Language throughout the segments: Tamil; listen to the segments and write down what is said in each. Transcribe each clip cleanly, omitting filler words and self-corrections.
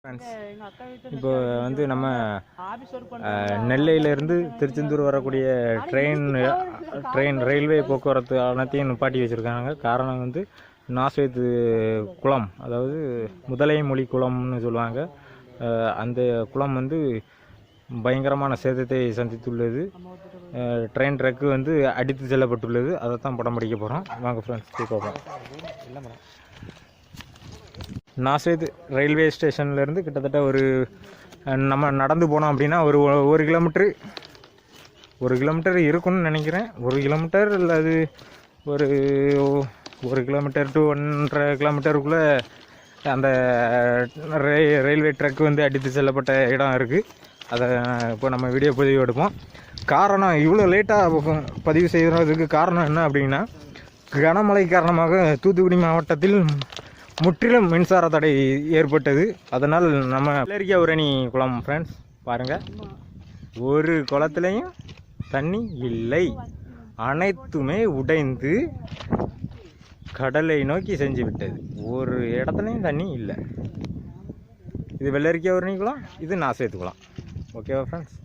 இப்போ வந்து நம்ம நெல்லையிலேருந்து திருச்செந்தூர் வரக்கூடிய ரயில்வே போக்குவரத்து அனைத்தையும் நிப்பாட்டி வச்சுருக்காங்க. காரணம் வந்து நாசேத்து குளம், அதாவது முதலைமொழி குளம்னு சொல்லுவாங்க. அந்த குளம் வந்து பயங்கரமான சேதத்தை சந்தித்துள்ளது. ட்ரெயின் ட்ரக்கு வந்து அடித்து செல்லப்பட்டுள்ளது. அதை தான் படம் பிடிக்க போகிறோம். வாங்க ஃப்ரெண்ட்ஸ் போய் பார்ப்போம். நாசேத் ரயில்வே ஸ்டேஷன்லேருந்து கிட்டத்தட்ட ஒரு நம்ம நடந்து போனோம் அப்படின்னா ஒரு கிலோமீட்டர் இருக்குன்னு நினைக்கிறேன். 1 கிலோமீட்டர் இல்லை, அது ஒரு கிலோமீட்டர் டு 1.5 கிலோமீட்டருக்குள்ளே அந்த ரயில்வே ட்ரக் வந்து அடித்து செல்லப்பட்ட இடம் இருக்குது. அதை இப்போ நம்ம வீடியோ பதிவு எடுப்போம். காரணம், இவ்வளோ லேட்டாக பதிவு செய்கிறதுக்கு காரணம் என்ன அப்படின்னா, கனமழை காரணமாக தூத்துக்குடி மாவட்டத்தில் முற்றிலும் மின்சார தடை ஏற்பட்டது. அதனால் நம்ம வெள்ளரிக்காவுரணி குளம் ஃப்ரெண்ட்ஸ் பாருங்கள், ஒரு குளத்துலையும் தண்ணி இல்லை. அனைத்துமே உடைந்து கடலை நோக்கி செஞ்சு விட்டது. ஒரு இடத்துலையும் தண்ணி இல்லை. இது வெள்ளரிக்காவுரணி குளம், இது நாசேத்து குளம். ஓகேவா ஃப்ரெண்ட்ஸ்?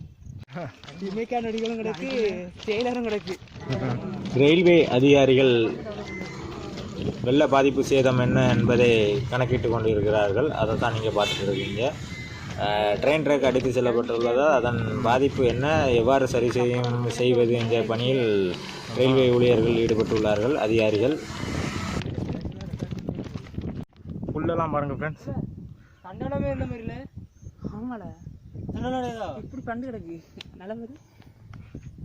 நடிகளும் கிடக்கு, செயலரும் கிடக்கு. ரயில்வே அதிகாரிகள் வெள்ள பாதிப்பு சேதம் என்ன என்பதை கணக்கிட்டு கொண்டு இருக்கிறார்கள். அதை தான் நீங்கள் பார்த்துட்டு இருக்கீங்க. ட்ரெயின் ட்ராக் அடித்து செல்லப்பட்டுள்ளதால் அதன் பாதிப்பு என்ன, எவ்வாறு சரி செய்வது என்ற பணியில் ரயில்வே ஊழியர்கள் ஈடுபட்டுள்ளார்கள், அதிகாரிகள். புல்லெல்லாம் பாருங்கள் ஃப்ரெண்ட்ஸ். தண்டனமே இந்த மாதிரி இல்லை. ஆமால இப்படி பண்டு கிடக்கு நிலமது.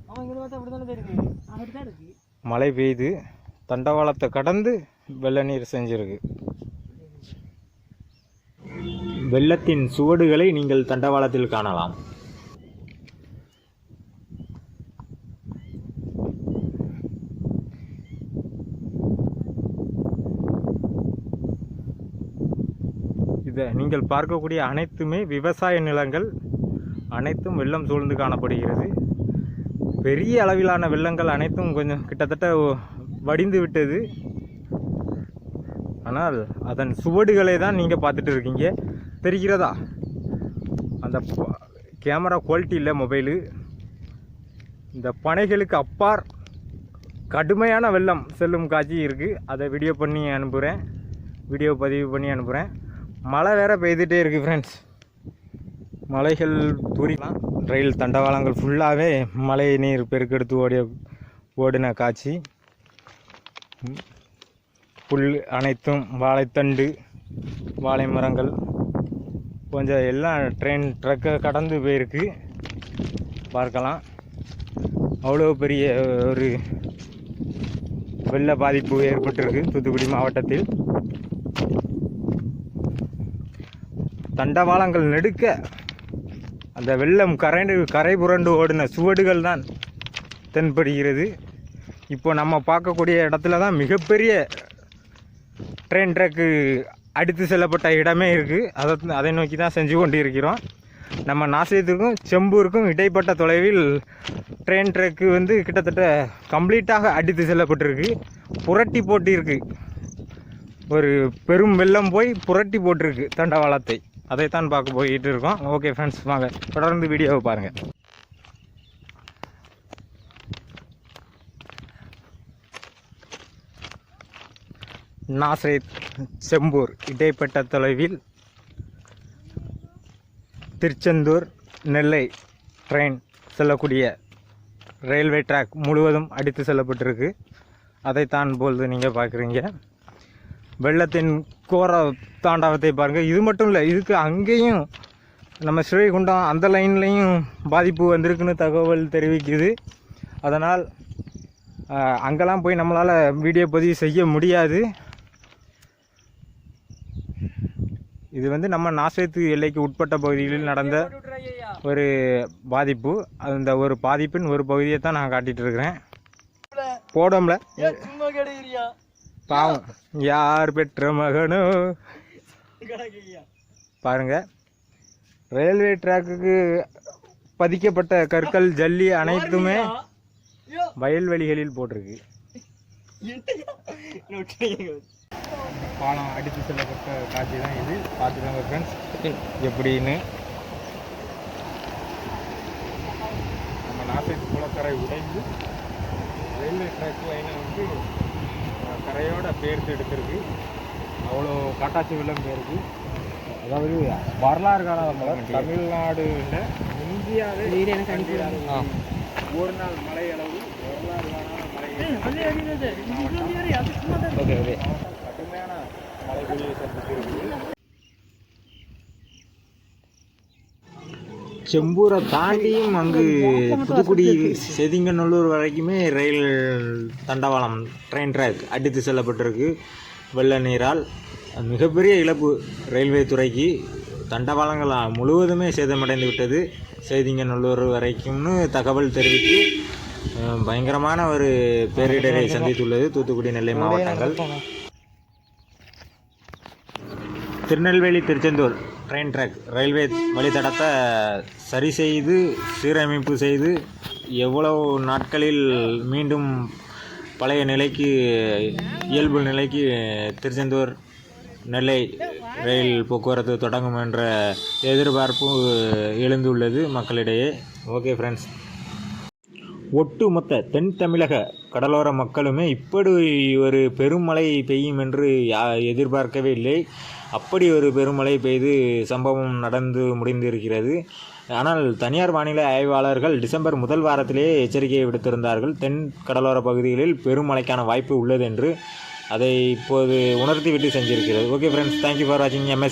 அவன் இங்கே பார்த்தா அப்படி தானே இருக்கு, அப்படி தான் இருக்கு. மழை பெய்து தண்டவாளத்தை கடந்து வெள்ள நீர் செஞ்சிருக்கு. வெள்ளத்தின் சுவடுகளை நீங்கள் தண்டவாளத்தில் காணலாம். இதை நீங்கள் பார்க்கக்கூடிய அனைத்துமே விவசாய நிலங்கள், அனைத்தும் வெள்ளம் சூழ்ந்து காணப்படுகிறது. பெரிய அளவிலான வெள்ளங்கள் அனைத்தும் கொஞ்சம் கிட்டத்தட்ட வடிந்து விட்டது. ஆனால் அதன் சுவடுகளை தான் நீங்கள் பார்த்துட்டு இருக்கீங்க. தெரிகிறதா? அந்த கேமரா குவாலிட்டி இல்லை மொபைலு. இந்த பனைகளுக்கு அப்பார் கடுமையான வெள்ளம் செல்லும் காட்சி இருக்குது. அதை வீடியோ பதிவு பண்ணி அனுப்புகிறேன். மழை வேறு பெய்துகிட்டே இருக்குது ஃப்ரெண்ட்ஸ். மலைகள் தூரிக்கலாம். ரயில் தண்டவாளங்கள் ஃபுல்லாகவே மழை நீர் பெருக்கெடுத்து ஓடின காட்சி. புல் அனைத்தும் வாழைத்தண்டு, வாழை மரங்கள் கொஞ்சம் எல்லாம் ட்ரெயின் ட்ரக்கை கடந்து போயிருக்கு. பார்க்கலாம், அவ்வளோ பெரிய ஒரு வெள்ள பாதிப்பு ஏற்பட்டிருக்கு தூத்துக்குடி மாவட்டத்தில். தண்டவாளங்கள் நெடுக்க அந்த வெள்ளம் கரை புரண்டு ஓடின சுவடுகள் தான் தென்படுகிறது. இப்போ நம்ம பார்க்கக்கூடிய இடத்துல தான் மிகப்பெரிய ட்ரெயின் ட்ரக்கு அடித்து செல்லப்பட்ட இடமே இருக்குது. அதை நோக்கி தான் செஞ்சு கொண்டு இருக்கிறோம். நம்ம நாசேத்துக்கும் செம்பூருக்கும் இடைப்பட்ட தொலைவில் ட்ரெயின் ட்ரக்கு வந்து கிட்டத்தட்ட கம்ப்ளீட்டாக அடித்து செல்லப்பட்டிருக்கு. புரட்டி போட்டிருக்கு. ஒரு பெரும் வெள்ளம் போய் புரட்டி போட்டிருக்கு தண்டவாளத்தை. அதைத்தான் பார்க்க போயிட்டு இருக்கோம். ஓகே ஃப்ரெண்ட்ஸ், வாங்க தொடர்ந்து வீடியோவை பாருங்கள். நாசேத் செம்பூர் இடைப்பட்ட தொலைவில் திருச்செந்தூர் நெல்லை ட்ரெயின் செல்லக்கூடிய ரயில்வே ட்ராக் முழுவதும் அடித்து செல்லப்பட்டிருக்கு. அதைத்தான் போல் நீங்கள் பார்க்குறீங்க. வெள்ளத்தின் கோர தாண்டவத்தை பாருங்கள். இது மட்டும் இல்லை, இதுக்கு அங்கேயும் நம்ம ஸ்ரீகுண்டம் அந்த லைன்லேயும் பாதிப்பு வந்திருக்குன்னு தகவல் தெரிவிக்குது. அதனால் அங்கெல்லாம் போய் நம்மளால் வீடியோ பதிவு செய்ய முடியாது. இது வந்து நம்ம நாசேத்து எல்லைக்கு உட்பட்ட பகுதிகளில் நடந்த ஒரு பாதிப்பு. அந்த ஒரு பாதிப்பின் ஒரு பகுதியை தான் நான் காட்டிகிட்டு இருக்கிறேன். போடோம்ல பாவம், யார் பெற்ற மகனோ பாருங்க. ரயில்வே ட்ராக்குக்கு பதிக்கப்பட்ட கற்கள், ஜல்லி அனைத்துமே வயல்வெளிகளில் போட்டிருக்கு. பாலம் அடித்து செல்லப்பட்ட காட்சி தான் இது. பார்த்துக்கோங்க ஃப்ரெண்ட்ஸ் எப்படின்னு. நம்ம நாசிக் குளக்கரை உடைந்து ரயில்வே ட்ராக் லைனை வந்து கரையோட பெயர்த்து எடுத்திருக்கு. அவ்வளோ காட்டாட்சி வெள்ளம் பெயருக்கு. அதாவது வரலாறு காணாத தமிழ்நாடுல இந்தியாவே ஒரு நாள் மழை அளவு வரலாறு காணாத மழை கடுமையான மழை பொழிவை சந்திச்சிருக்கு. செம்பூரை தாண்டியும் அங்கு புதுக்குடி செதிங்கநல்லூர் வரைக்குமே ரயில் தண்டவாளம் ட்ரெயின் ட்ராக் அடித்து செல்லப்பட்டிருக்கு வெள்ள நீரால். மிகப்பெரிய இழப்பு ரயில்வே துறைக்கு. தண்டவாளங்கள் முழுவதுமே சேதமடைந்து விட்டது செதிங்கநல்லூர் வரைக்கும்னு தகவல் தெரிவித்து பயங்கரமான ஒரு பேரிடரை சந்தித்துள்ளது தூத்துக்குடி நெல்லை மாவட்டங்கள். Tirunelveli Tiruchendur train track railway வழித்தடத்தை சரி செய்து சீரமைப்பு செய்து எவ்வளவு நாட்களில் மீண்டும் பழைய நிலைக்கு இயல்பு நிலைக்கு திருச்செந்தூர் நெல்லை ரயில் போக்குவரத்து தொடங்கும் என்ற எதிர்பார்ப்பு எழுந்துள்ளது மக்களிடையே. ஓகே ஃப்ரெண்ட்ஸ், ஒட்டுமொத்த தென் தமிழக கடலோர மக்களுமே இப்படி ஒரு பெருமழை பெய்யும் என்று எதிர்பார்க்கவே இல்லை. அப்படி ஒரு பெருமழை பெய்து சம்பவம் நடந்து முடிந்திருக்கிறது. ஆனால் தனியார் வானிலை ஆய்வாளர்கள் டிசம்பர் முதல் வாரத்திலேயே எச்சரிக்கையை விடுத்திருந்தார்கள். தென் கடலோர பகுதிகளில் பெருமழைக்கான வாய்ப்பு உள்ளது என்று. அதை இப்போது உணர்த்தி விட்டு செஞ்சிருக்கிறது. ஓகே ஃப்ரெண்ட்ஸ், தேங்க்யூ ஃபார் வாட்சிங் MS